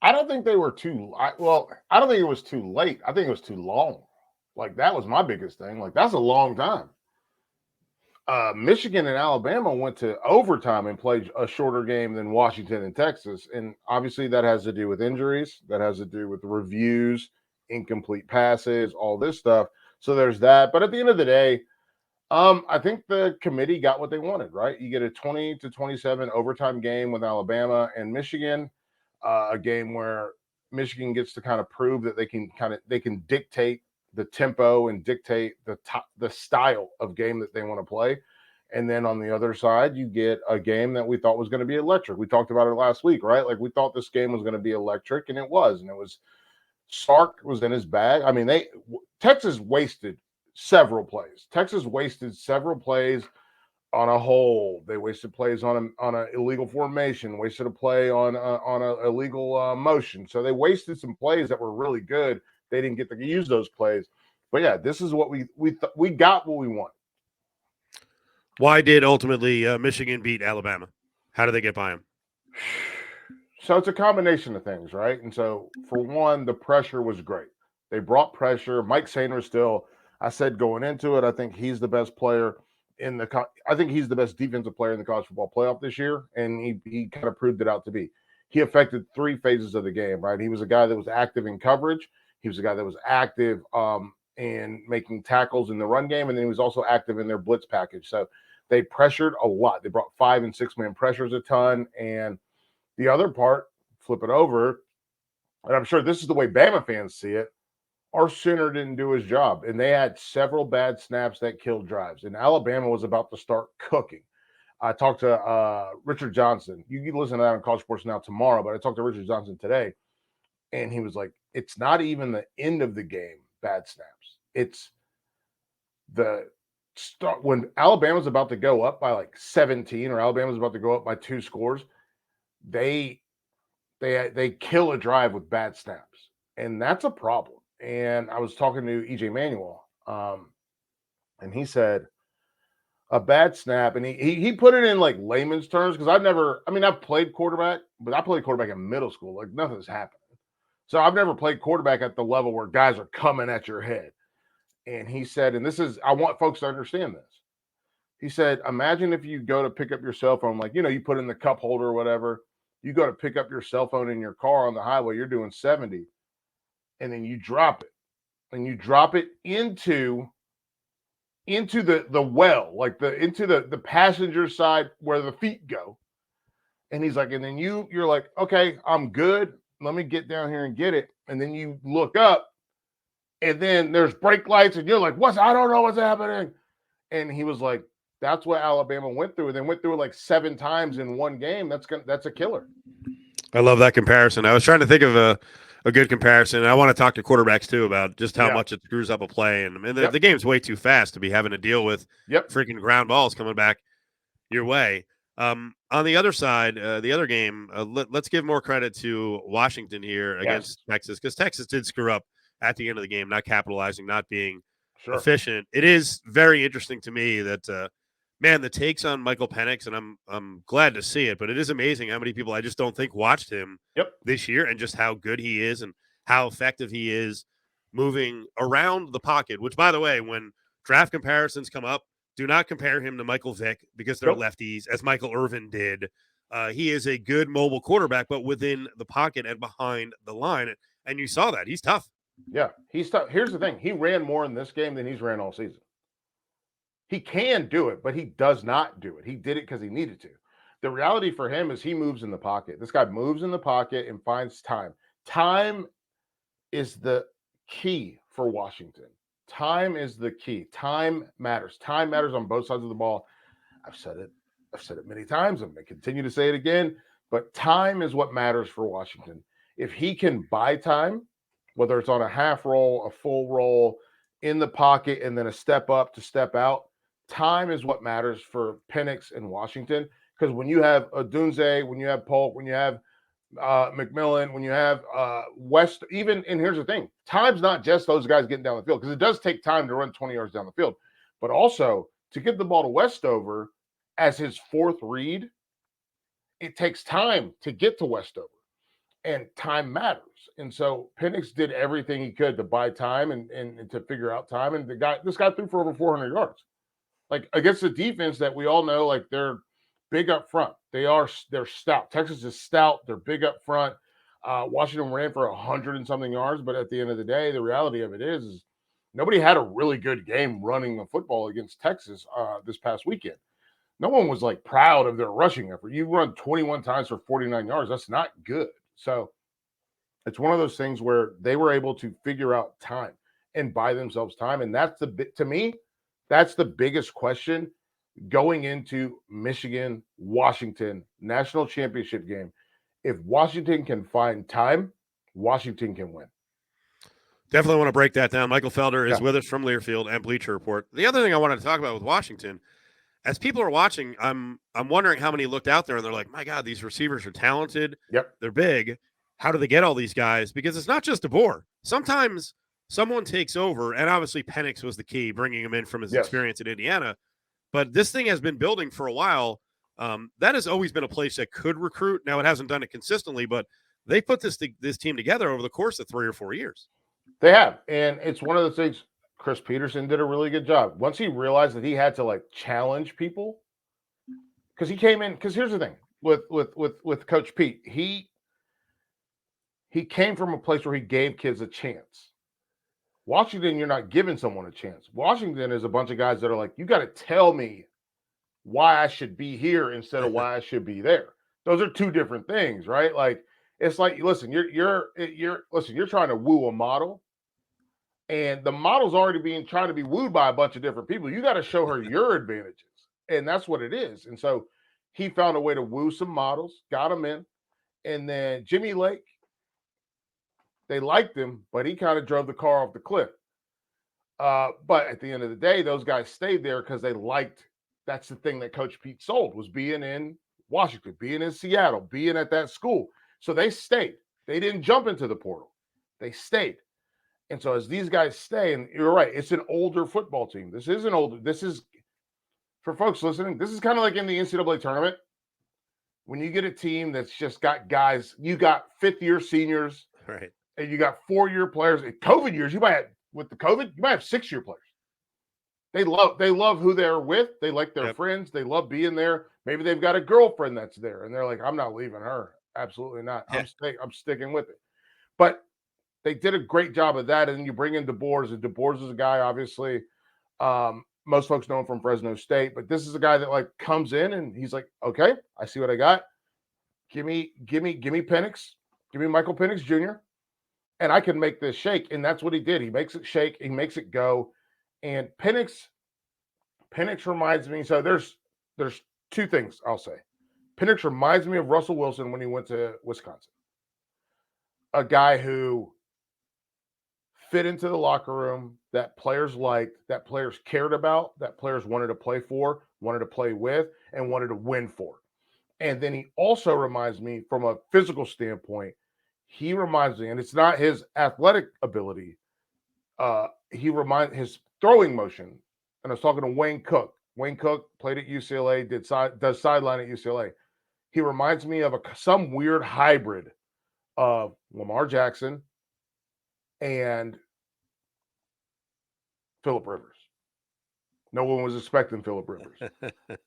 I don't think they were I don't think it was too late. I think it was too long. Like that was my biggest thing. Like that's a long time. Michigan and Alabama went to overtime and played a shorter game than Washington and Texas, and obviously that has to do with injuries. That has to do with reviews, incomplete passes, all this stuff. So there's that. But at the end of the day, I think the committee got what they wanted. Right? You get a 20-27 overtime game with Alabama and Michigan, a game where Michigan gets to kind of prove that they can dictate the tempo and dictate the style of game that they want to play. And then on the other side, you get a game that we thought was going to be electric. We talked about it last week, right? Like we thought this game was going to be electric, and it was. And it was Sark was in his bag. I mean, Texas wasted several plays. Texas wasted several plays on a hole. They wasted plays on a illegal formation. Wasted a play on a illegal motion. So they wasted some plays that were really good. They didn't get to use those plays. But yeah, this is what we got what we want. Why did ultimately Michigan beat Alabama? How did they get by them? So it's a combination of things, right? And so for one, the pressure was great. They brought pressure. Mike Sainer still, I said going into it, I think he's the best player I think he's the best defensive player in the college football playoff this year, and he kind of proved it out to be. He affected three phases of the game, right? He was a guy that was active in coverage. He was a guy that was active in making tackles in the run game, and then he was also active in their blitz package. So they pressured a lot. They brought 5- and 6-man pressures a ton, and the other part, flip it over, and I'm sure this is the way Bama fans see it, our center didn't do his job, and they had several bad snaps that killed drives, and Alabama was about to start cooking. I talked to Richard Johnson. You can listen to that on College Sports Now tomorrow, but I talked to Richard Johnson today, and he was like, it's not even the end of the game bad snaps. It's the start when Alabama's about to go up by like 17 or Alabama's about to go up by 2 scores, they kill a drive with bad snaps, and that's a problem. And I was talking to EJ Manuel, and he said a bad snap, and he put it in like layman's terms because I've played quarterback, but I played quarterback in middle school. Like nothing's happening. So I've never played quarterback at the level where guys are coming at your head. And he said, and I want folks to understand this. He said, imagine if you go to pick up your cell phone, like, you put in the cup holder or whatever, you go to pick up your cell phone in your car on the highway, you're doing 70, and then you drop it. And you drop it into the well, like into the passenger side where the feet go. And he's like, and then you're like, okay, I'm good. Let me get down here and get it. And then you look up, and then there's brake lights, and you're like, I don't know what's happening. And he was like, that's what Alabama went through. They went through it like 7 times in one game. That's a killer. I love that comparison. I was trying to think of a good comparison. And I want to talk to quarterbacks too about just how much it screws up a play. And the game's way too fast to be having to deal with freaking ground balls coming back your way. On the other side, the other game, let's give more credit to Washington here against Texas, because Texas did screw up at the end of the game, not capitalizing, not being efficient. It is very interesting to me that the takes on Michael Penix, and I'm glad to see it, but it is amazing how many people I just don't think watched him this year, and just how good he is and how effective he is moving around the pocket, which, by the way, when draft comparisons come up, do not compare him to Michael Vick because they're lefties, as Michael Irvin did. He is a good mobile quarterback, but within the pocket and behind the line. And you saw that. He's tough. Yeah, he's tough. Here's the thing. He ran more in this game than he's ran all season. He can do it, but he does not do it. He did it because he needed to. The reality for him is he moves in the pocket. This guy moves in the pocket and finds time. Time is the key for Washington. Time is the key. Time matters. Time matters on both sides of the ball. I've said it many times. I'm going to continue to say it again. But time is what matters for Washington. If he can buy time, whether it's on a half roll, a full roll, in the pocket, and then a step up to step out, time is what matters for Penix and Washington. Because when you have Odunze, when you have Polk, when you have McMillan, when you have West, and here's the thing, time's not just those guys getting down the field, because it does take time to run 20 yards down the field, but also to get the ball to Westover as his fourth read, it takes time to get to Westover. and time matters. And so Penix did everything he could to buy time and to figure out time. And this guy threw for over 400 yards, like against a defense that we all know, like they're big up front. They're stout. Texas is stout. They're big up front. Washington ran for 100 and something yards, but at the end of the day, the reality of it is nobody had a really good game running the football against Texas this past weekend. No one was like proud of their rushing effort. You run 21 times for 49 yards. That's not good. So it's one of those things where they were able to figure out time and buy themselves time. And that's to me, that's the biggest question going into Michigan, Washington national championship game. If Washington can find time, Washington can win. Definitely want to break that down. Michael Felder is with us from Learfield and Bleacher Report. The other thing I wanted to talk about with Washington, as people are watching, I'm wondering how many looked out there and they're like, my God, these receivers are talented. Yep. They're big. How do they get all these guys? Because it's not just DeBoer. Sometimes someone takes over, and obviously Penix was the key, bringing him in from his experience in Indiana. But this thing has been building for a while. That has always been a place that could recruit. Now, it hasn't done it consistently, but they put this team together over the course of 3 or 4 years. They have, and it's one of the things. Chris Peterson did a really good job. Once he realized that he had to like challenge people, because he came in. Because here's the thing with Coach Pete, he came from a place where he gave kids a chance. Washington, you're not giving someone a chance. Washington is a bunch of guys that are like, you got to tell me why I should be here instead of why I should be there. Those are two different things, right? Like, it's like, listen, you're trying to woo a model, and the model's already trying to be wooed by a bunch of different people. You got to show her your advantages, and that's what it is. And so he found a way to woo some models, got them in, and then Jimmy Lake, they liked him, but he kind of drove the car off the cliff. But at the end of the day, those guys stayed there because they liked. That's the thing that Coach Pete sold, was being in Washington, being in Seattle, being at that school. So they stayed. They didn't jump into the portal. They stayed. And so as these guys stay, and you're right, it's an older football team. This is for folks listening, this is kind of like in the NCAA tournament. When you get a team that's just got guys, you got fifth-year seniors, right, and you got 4-year players. In COVID years, you might have, with the COVID, you might have 6-year players. They love who they're with. They like their friends. They love being there. Maybe they've got a girlfriend that's there, and they're like, I'm not leaving her. Absolutely not. I'm sticking with it. But they did a great job of that. And then you bring in DeBoer. And DeBoer is a guy, obviously, most folks know him from Fresno State, but this is a guy that like comes in and he's like, okay, I see what I got. Give me Penix. Give me Michael Penix Jr. And I can make this shake. And that's what he did. He makes it shake. He makes it go. And Penix reminds me. So there's two things I'll say. Penix reminds me of Russell Wilson when he went to Wisconsin. A guy who fit into the locker room, that players liked, that players cared about, that players wanted to play for, wanted to play with, and wanted to win for. And then he also reminds me from a physical standpoint, he reminds me, and it's not his athletic ability, his throwing motion. And I was talking to Wayne Cook. Wayne Cook played at UCLA, does sideline at UCLA. He reminds me of some weird hybrid of Lamar Jackson and Phillip Rivers. No one was expecting Phillip Rivers.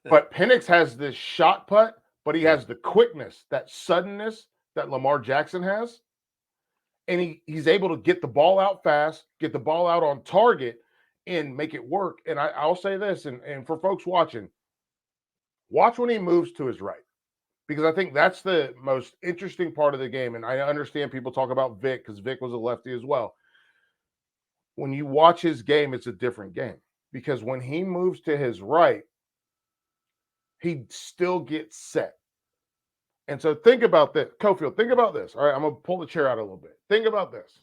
But Penix has this shot put, but he has the quickness, that suddenness that Lamar Jackson has. And he's able to get the ball out fast, get the ball out on target, and make it work. And I'll say this, and for folks watching, watch when he moves to his right. Because I think that's the most interesting part of the game. And I understand people talk about Vic because Vic was a lefty as well. When you watch his game, it's a different game. Because when he moves to his right, he still gets set. And so think about this. Cofield, think about this. All right, I'm going to pull the chair out a little bit. Think about this.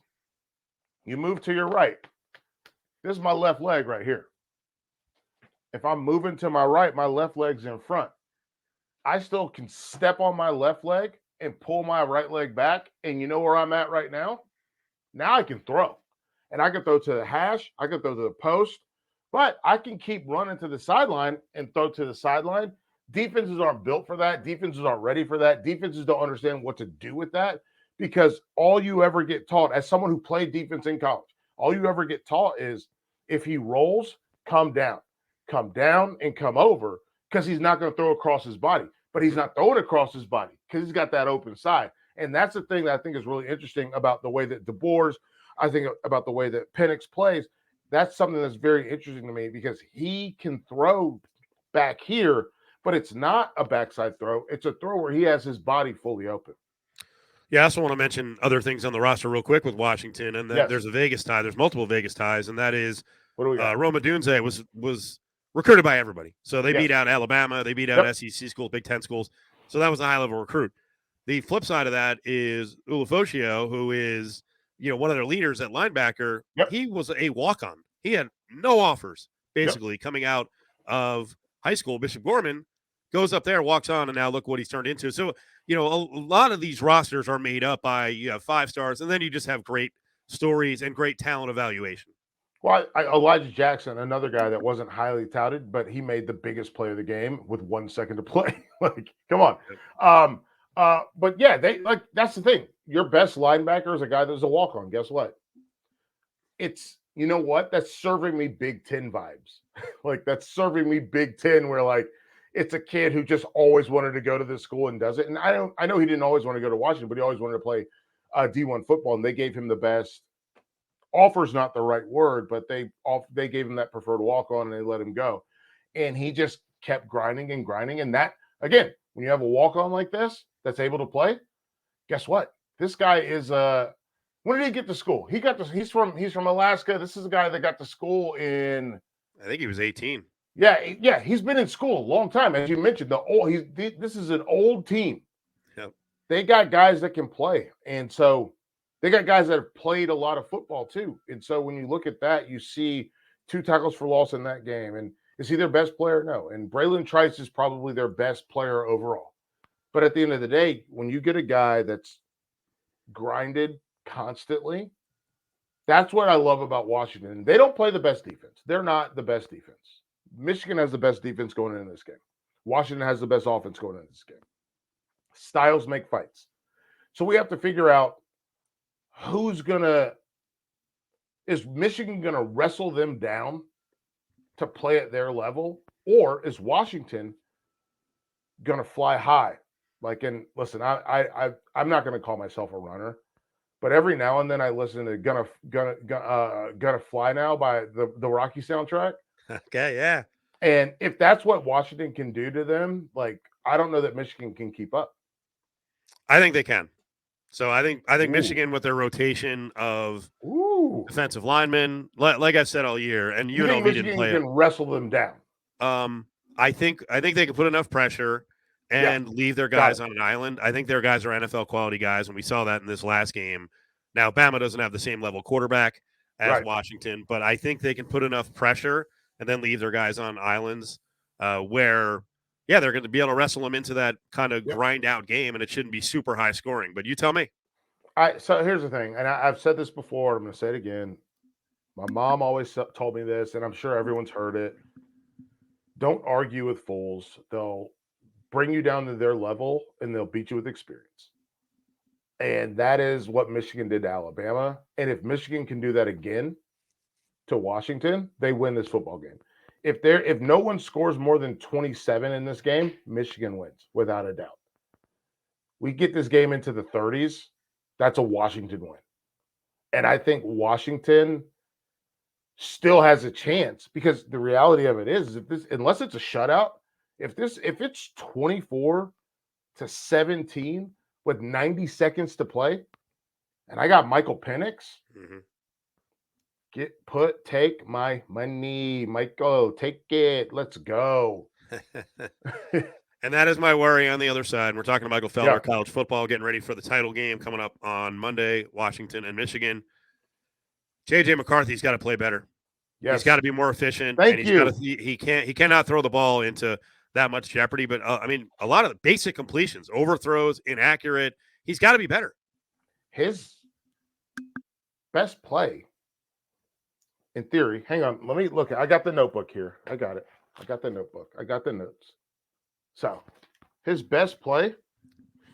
You move to your right. This is my left leg right here. If I'm moving to my right, my left leg's in front. I still can step on my left leg and pull my right leg back. And you know where I'm at right now? Now I can throw. And I can throw to the hash. I can throw to the post. But I can keep running to the sideline and throw to the sideline. Defenses aren't built for that. Defenses aren't ready for that. Defenses don't understand what to do with that because all you ever get taught as someone who played defense in college, all you ever get taught is if he rolls, come down, and come over, because he's not going to throw across his body. But he's not throwing across his body because he's got that open side. And that's the thing that I think is really interesting about the way that DeBoers, I think about the way that Penix plays. That's something that's very interesting to me because he can throw back here, but it's not a backside throw. It's a throw where he has his body fully open. Yeah, I also want to mention other things on the roster real quick with Washington, and then there's a Vegas tie. There's multiple Vegas ties, and that is Roma Dunze was recruited by everybody. So they beat out Alabama, they beat out SEC schools, Big Ten schools. So that was a high-level recruit. The flip side of that is Ulofoshio, who is one of their leaders at linebacker. He was a walk-on. He had no offers, basically, coming out of high school. Bishop Gorman goes up there, walks on, and now look what he's turned into. So, a lot of these rosters are made up by you have 5 stars, and then you just have great stories and great talent evaluation. Well, Elijah Jackson, another guy that wasn't highly touted, but he made the biggest play of the game with 1 second to play. Like, come on. But yeah, that's the thing. Your best linebacker is a guy that's a walk-on. Guess what? It's what? That's serving me Big Ten vibes. Like, that's serving me Big Ten, where like it's a kid who just always wanted to go to this school and does it. And I know he didn't always want to go to Washington, but he always wanted to play D1 football, and they gave him the best. Offer's not the right word, but they gave him that preferred walk-on and they let him go. And he just kept grinding and grinding. And that, again, when you have a walk-on like this that's able to play, guess what? This guy is when did he get to school? He's from Alaska. This is a guy that got to school in, I think he was 18. Yeah, he's been in school a long time. As you mentioned, this is an old team. Yep. They got guys that can play. And so they got guys that have played a lot of football too. And so when you look at that, you see 2 tackles for loss in that game. And is he their best player? No. And Braylon Trice is probably their best player overall. But at the end of the day, when you get a guy that's grinded constantly, that's what I love about Washington. They don't play the best defense. They're not the best defense. Michigan has the best defense going into this game. Washington has the best offense going into this game. Styles make fights. So we have to figure out is Michigan going to wrestle them down to play at their level, or is Washington going to fly high? Like, and listen, I'm not going to call myself a runner, but every now and then I listen to Gonna Fly Now by the Rocky soundtrack. Okay, yeah. And if that's what Washington can do to them, like, I don't know that Michigan can keep up. I think they can. So I think Michigan, with their rotation of defensive linemen, like I said all year, and UNLV didn't play can wrestle them down. I think they can put enough pressure and leave their guys on an island. I think their guys are NFL quality guys, and we saw that in this last game. Now, Bama doesn't have the same level quarterback as Washington, but I think they can put enough pressure and then leave their guys on islands where, they're going to be able to wrestle them into that kind of grind out game, and it shouldn't be super high scoring. But you tell me. So here's the thing, and I've said this before. I'm going to say it again. My mom always told me this, and I'm sure everyone's heard it. Don't argue with fools. They'll bring you down to their level, and they'll beat you with experience. And that is what Michigan did to Alabama. And if Michigan can do that again to Washington, they win this football game. If no one scores more than 27 in this game, Michigan wins without a doubt. We get this game into the 30s, that's a Washington win. And I think Washington still has a chance, because the reality of it is unless it's a shutout, if it's 24-17 with 90 seconds to play, and I got Michael Penix, take my money, Michael, take it, let's go. And that is my worry on the other side. We're talking to Michael Felder, college football, getting ready for the title game coming up on Monday, Washington and Michigan. JJ McCarthy's got to play better. Yes. He's got to be more efficient. He cannot throw the ball into that much jeopardy. But a lot of the basic completions, overthrows, inaccurate. He's got to be better. His best play, in theory. Hang on, let me look. I got the notebook here. I got it. I got the notebook. I got the notes. So his best play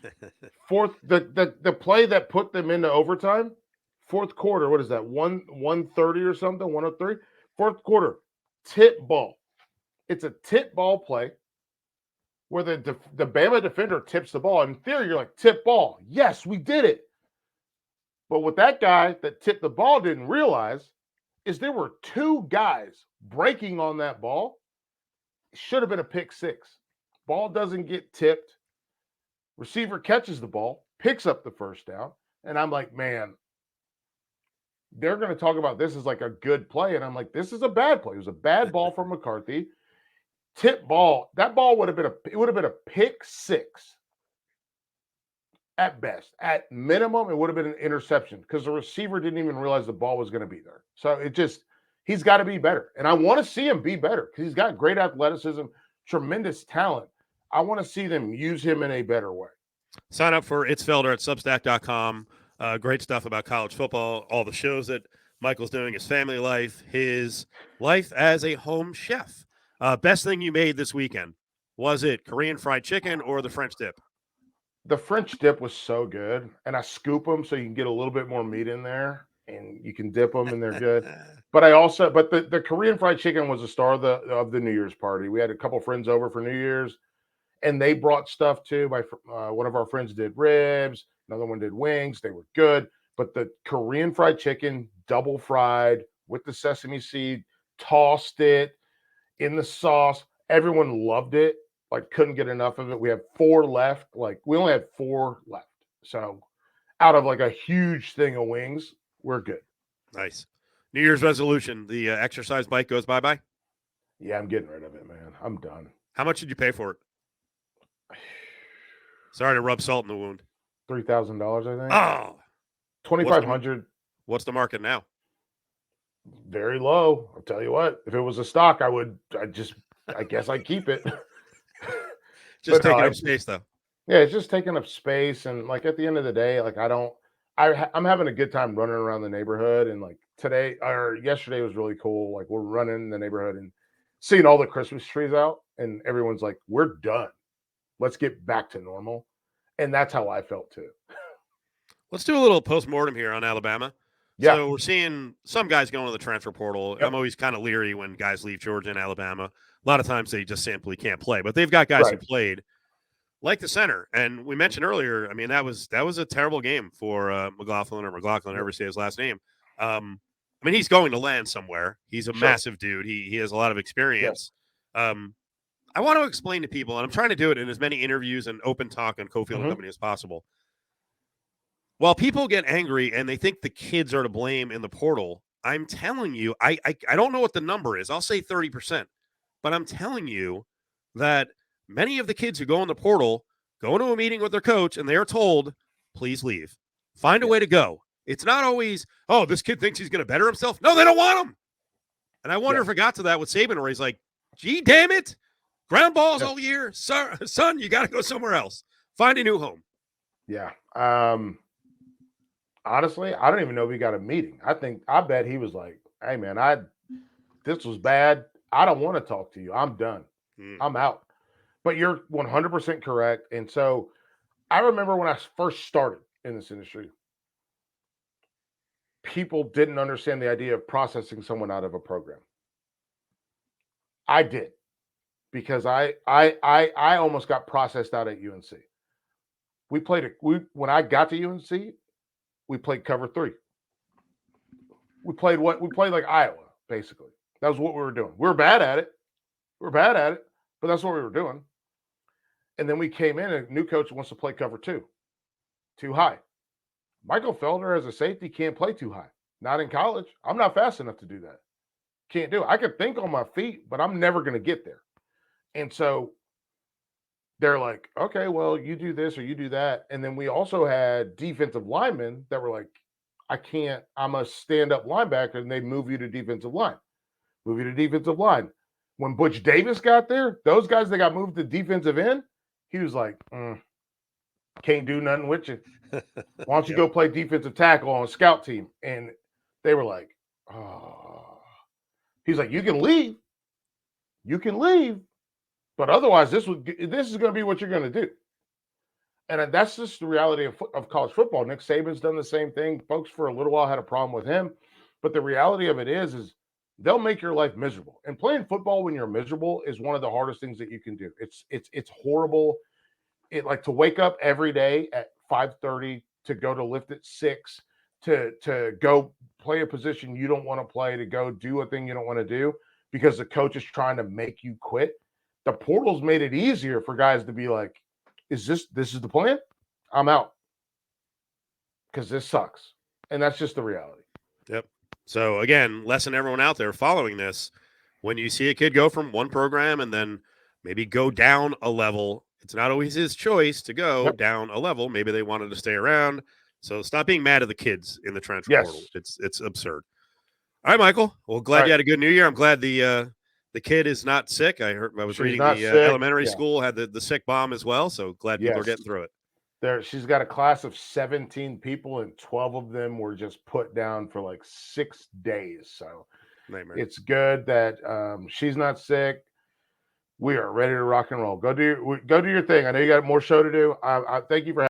The play that put them into overtime, fourth quarter, what is that? 130 or something, 103? Fourth quarter, tip ball. It's a tip ball play where the Bama defender tips the ball. In theory, you're like, tip ball. Yes, we did it. But what that guy that tipped the ball didn't realize is there were two guys breaking on that ball. It should have been a pick six. Ball doesn't get tipped. Receiver catches the ball, picks up the first down. And I'm like, man, they're going to talk about this as like a good play. And I'm like, this is a bad play. It was a bad ball from McCarthy. Tip ball. That ball would have been a pick six at best. At minimum, it would have been an interception because the receiver didn't even realize the ball was going to be there. So he's got to be better. And I want to see him be better because he's got great athleticism, tremendous talent. I want to see them use him in a better way. Sign up for It's Felder at Substack.com. Great stuff about college football, all the shows that Michael's doing, his family life, his life as a home chef. Best thing you made this weekend, was it Korean fried chicken or the French dip? The French dip was so good, and I scoop them so you can get a little bit more meat in there, and you can dip them, and they're good. But the Korean fried chicken was the star of the New Year's party. We had a couple friends over for New Year's, and they brought stuff too. One of our friends did ribs, another one did wings. They were good, but the Korean fried chicken, double fried with the sesame seed, tossed it in the sauce. Everyone loved it. Like, couldn't get enough of it. We have 4 left. Like, we only had 4 left. So out of like a huge thing of wings, we're good. Nice. New Year's resolution, the exercise bike goes bye-bye? Yeah, I'm getting rid of it, man. I'm done. How much did you pay for it? Sorry to rub salt in the wound. $3,000, I think. Oh. $2,500. What's the market now? Very low. I'll tell you what. If it was a stock, I guess I'd keep it. Just taking up space, though. Yeah, it's just taking up space, and like at the end of the day, like I'm having a good time running around the neighborhood, and like yesterday was really cool. Like, we're running in the neighborhood and seeing all the Christmas trees out, and everyone's like, "We're done. Let's get back to normal," and that's how I felt too. Let's do a little postmortem here on Alabama. Yeah. So we're seeing some guys going to the transfer portal. Yep. I'm always kind of leery when guys leave Georgia and Alabama. A lot of times they just simply can't play, but they've got guys who played, like the center. And we mentioned earlier, I mean, that was a terrible game for McLaughlin, however you say his last name. I mean, he's going to land somewhere. He's a massive dude. He has a lot of experience. Yes. I want to explain to people, and I'm trying to do it in as many interviews and open talk on Cofield Company as possible. While people get angry and they think the kids are to blame in the portal, I'm telling you, I don't know what the number is. I'll say 30%. But I'm telling you that many of the kids who go in the portal go into a meeting with their coach and they are told, please leave. Find a way to go. It's not always, oh, this kid thinks he's going to better himself. No, they don't want him. And I wonder if it got to that with Saban, where he's like, gee, damn it. Ground balls all year. Son, you got to go somewhere else. Find a new home. Yeah. Honestly, I don't even know if he got a meeting. I bet he was like, hey, man, this was bad. I don't want to talk to you. I'm done. I'm out. But you're 100% correct. And so I remember when I first started in this industry, people didn't understand the idea of processing someone out of a program. I did, because I almost got processed out at UNC. When I got to UNC, we played cover 3. We played like Iowa, basically. That was what we were doing. We were bad at it. But that's what we were doing. And then we came in, and a new coach wants to play cover 2, too high. Michael Felder, as a safety, can't play too high. Not in college. I'm not fast enough to do that. Can't do it. I can think on my feet, but I'm never going to get there. And so they're like, okay, well, you do this or you do that. And then we also had defensive linemen that were like, I'm a stand-up linebacker, and they move you to defensive line. When Butch Davis got there, those guys that got moved to defensive end, he was like, can't do nothing with you. Why don't you go play defensive tackle on a scout team? And they were like, oh. He's like, you can leave. But otherwise, this is going to be what you're going to do. And that's just the reality of college football. Nick Saban's done the same thing. Folks for a little while had a problem with him. But the reality of it is they'll make your life miserable. And playing football when you're miserable is one of the hardest things that you can do. It's horrible. It like to wake up every day at 5:30 to go to lift at 6 to go play a position you don't want to play, to go do a thing you don't want to do because the coach is trying to make you quit. The portal's made it easier for guys to be like, this is the plan? I'm out. Because this sucks. And that's just the reality. Yep. So again, lesson everyone out there following this, when you see a kid go from one program and then maybe go down a level, it's not always his choice to go down a level. Maybe they wanted to stay around. So stop being mad at the kids in the transfer portal. It's absurd. All right, Michael. Well, glad you had a good New Year. I'm glad the kid is not sick. I was reading the elementary school had the sick bomb as well. So glad people are getting through it. She's got a class of 17 people, and 12 of them were just put down for like 6 days. So it's good that she's not sick. We are ready to rock and roll. Go do your thing. I know you got more show to do. I thank you for having